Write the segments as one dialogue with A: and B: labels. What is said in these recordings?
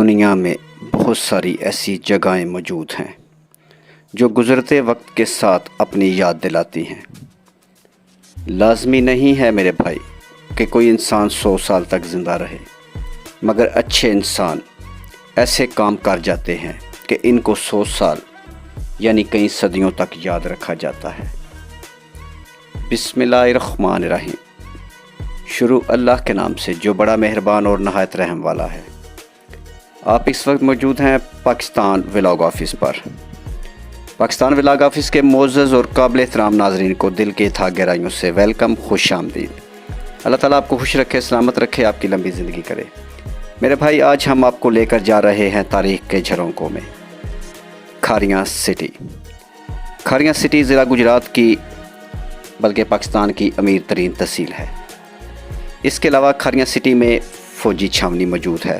A: دنیا میں بہت ساری ایسی جگہیں موجود ہیں جو گزرتے وقت کے ساتھ اپنی یاد دلاتی ہیں۔ لازمی نہیں ہے میرے بھائی کہ کوئی انسان 100 سال تک زندہ رہے، مگر اچھے انسان ایسے کام کر جاتے ہیں کہ ان کو 100 سال یعنی کئی صدیوں تک یاد رکھا جاتا ہے۔ بسم اللہ الرحمن الرحیم۔ شروع اللہ کے نام سے جو بڑا مہربان اور نہایت رحم والا ہے۔ آپ اس وقت موجود ہیں پاکستان ولاگ آفس پر۔ پاکستان ولاگ آفس کے معزز اور قابل احترام ناظرین کو دل کے تھا گہرائیوں سے ویلکم، خوش آمدید۔ اللہ تعالیٰ آپ کو خوش رکھے، سلامت رکھے، آپ کی لمبی زندگی کرے۔ میرے بھائی، آج ہم آپ کو لے کر جا رہے ہیں تاریخ کے جھروکوں میں۔ کھاریاں سٹی۔ کھاریاں سٹی ضلع گجرات کی بلکہ پاکستان کی امیر ترین تحصیل ہے۔ اس کے علاوہ کھاریاں سٹی میں فوجی چھاونی موجود ہے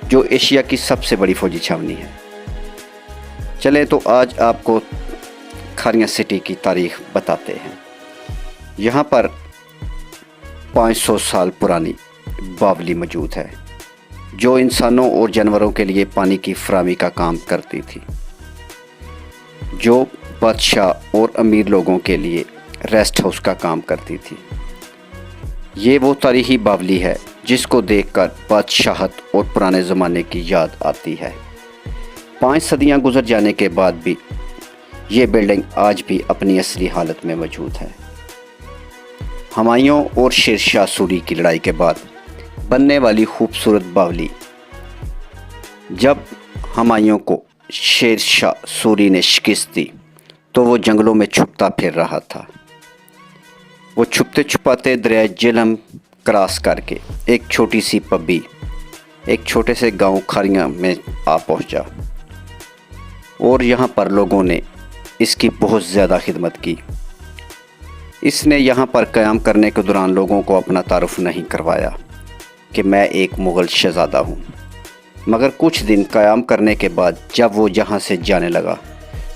A: جو ایشیا کی سب سے بڑی فوجی چھاونی ہے۔ چلیں تو آج آپ کو کھاریاں سٹی کی تاریخ بتاتے ہیں۔ یہاں پر 500 سال پرانی باولی موجود ہے جو انسانوں اور جانوروں کے لیے پانی کی فراہمی کا کام کرتی تھی، جو بادشاہ اور امیر لوگوں کے لیے ریسٹ ہاؤس کا کام کرتی تھی۔ یہ وہ تاریخی باولی ہے جس کو دیکھ کر بادشاہت اور پرانے زمانے کی یاد آتی ہے۔ 5 صدیاں گزر جانے کے بعد بھی یہ بلڈنگ آج بھی اپنی اصلی حالت میں موجود ہے۔ ہمایوں اور شیر شاہ سوری کی لڑائی کے بعد بننے والی خوبصورت باولی، جب ہمایوں کو شیر شاہ سوری نے شکست دی تو وہ جنگلوں میں چھپتا پھر رہا تھا۔ وہ چھپتے چھپاتے دریائے جہلم کراس کر کے ایک چھوٹی سی پبی، ایک چھوٹے سے گاؤں کھاریاں میں آ پہنچا، اور یہاں پر لوگوں نے اس کی بہت زیادہ خدمت کی۔ اس نے یہاں پر قیام کرنے کے دوران لوگوں کو اپنا تعارف نہیں کروایا کہ میں ایک مغل شہزادہ ہوں، مگر کچھ دن قیام کرنے کے بعد جب وہ یہاں سے جانے لگا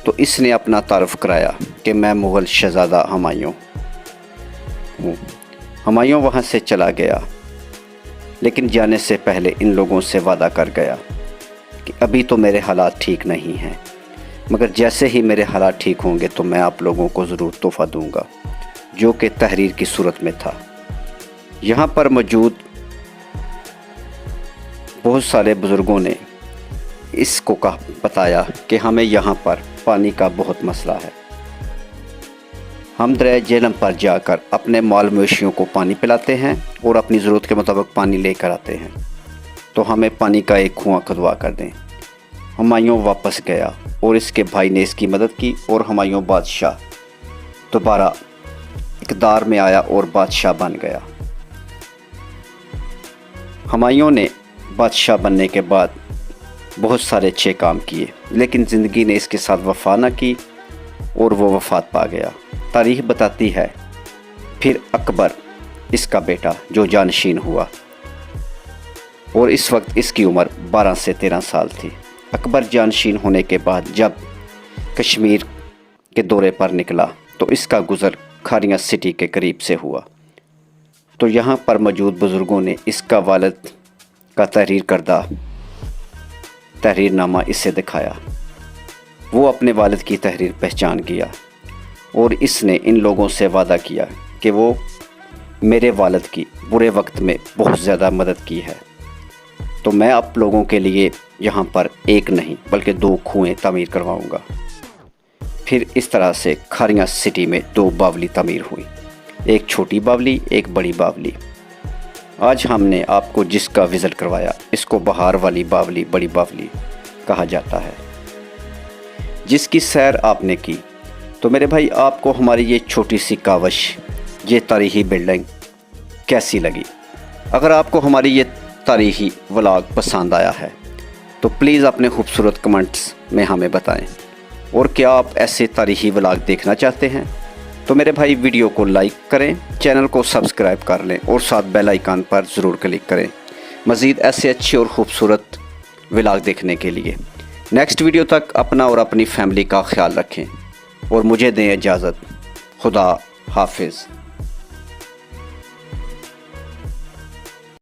A: تو اس نے اپنا تعارف کرایا کہ میں مغل شہزادہ ہمایوں ہوں۔ ہمایوں وہاں سے چلا گیا، لیکن جانے سے پہلے ان لوگوں سے وعدہ کر گیا کہ ابھی تو میرے حالات ٹھیک نہیں ہیں، مگر جیسے ہی میرے حالات ٹھیک ہوں گے تو میں آپ لوگوں کو ضرور تحفہ دوں گا، جو کہ تحریر کی صورت میں تھا۔ یہاں پر موجود بہت سارے بزرگوں نے اس کو بتایا کہ ہمیں یہاں پر پانی کا بہت مسئلہ ہے۔ ہم دریائے جہلم پر جا کر اپنے مال مویشیوں کو پانی پلاتے ہیں اور اپنی ضرورت کے مطابق پانی لے کر آتے ہیں، تو ہمیں پانی کا ایک کنواں کھدوا کر دیں۔ ہمایوں واپس گیا اور اس کے بھائی نے اس کی مدد کی، اور ہمایوں بادشاہ دوبارہ اقتدار میں آیا اور بادشاہ بن گیا۔ ہمایوں نے بادشاہ بننے کے بعد بہت سارے اچھے کام کیے، لیکن زندگی نے اس کے ساتھ وفا نہ کی اور وہ وفات پا گیا۔ تاریخ بتاتی ہے پھر اکبر اس کا بیٹا جو جانشین ہوا، اور اس وقت اس کی عمر 12 سے 13 سال تھی۔ اکبر جانشین ہونے کے بعد جب کشمیر کے دورے پر نکلا تو اس کا گزر کھاریاں سٹی کے قریب سے ہوا، تو یہاں پر موجود بزرگوں نے اس کا والد کا تحریر کردہ تحریر نامہ اسے دکھایا۔ وہ اپنے والد کی تحریر پہچان گیا، اور اس نے ان لوگوں سے وعدہ کیا کہ وہ میرے والد کی برے وقت میں بہت زیادہ مدد کی ہے، تو میں آپ لوگوں کے لیے یہاں پر ایک نہیں بلکہ 2 کنویں تعمیر کرواؤں گا۔ پھر اس طرح سے کھاریاں سٹی میں 2 باولی تعمیر ہوئی، ایک چھوٹی باولی، ایک بڑی باولی۔ آج ہم نے آپ کو جس کا وزٹ کروایا اس کو بہار والی باولی، بڑی باولی کہا جاتا ہے، جس کی سیر آپ نے کی۔ تو میرے بھائی، آپ کو ہماری یہ چھوٹی سی کاوش، یہ تاریخی بلڈنگ کیسی لگی؟ اگر آپ کو ہماری یہ تاریخی ولاگ پسند آیا ہے تو پلیز اپنے خوبصورت کمنٹس میں ہمیں بتائیں، اور کیا آپ ایسے تاریخی ولاگ دیکھنا چاہتے ہیں تو میرے بھائی ویڈیو کو لائک کریں، چینل کو سبسکرائب کر لیں، اور ساتھ بیل آئیکن پر ضرور کلک کریں مزید ایسے اچھے اور خوبصورت ولاگ دیکھنے کے لیے۔ نیکسٹ ویڈیو تک اپنا اور اپنی فیملی کا خیال رکھیں، اور مجھے دیں اجازت۔ خدا حافظ۔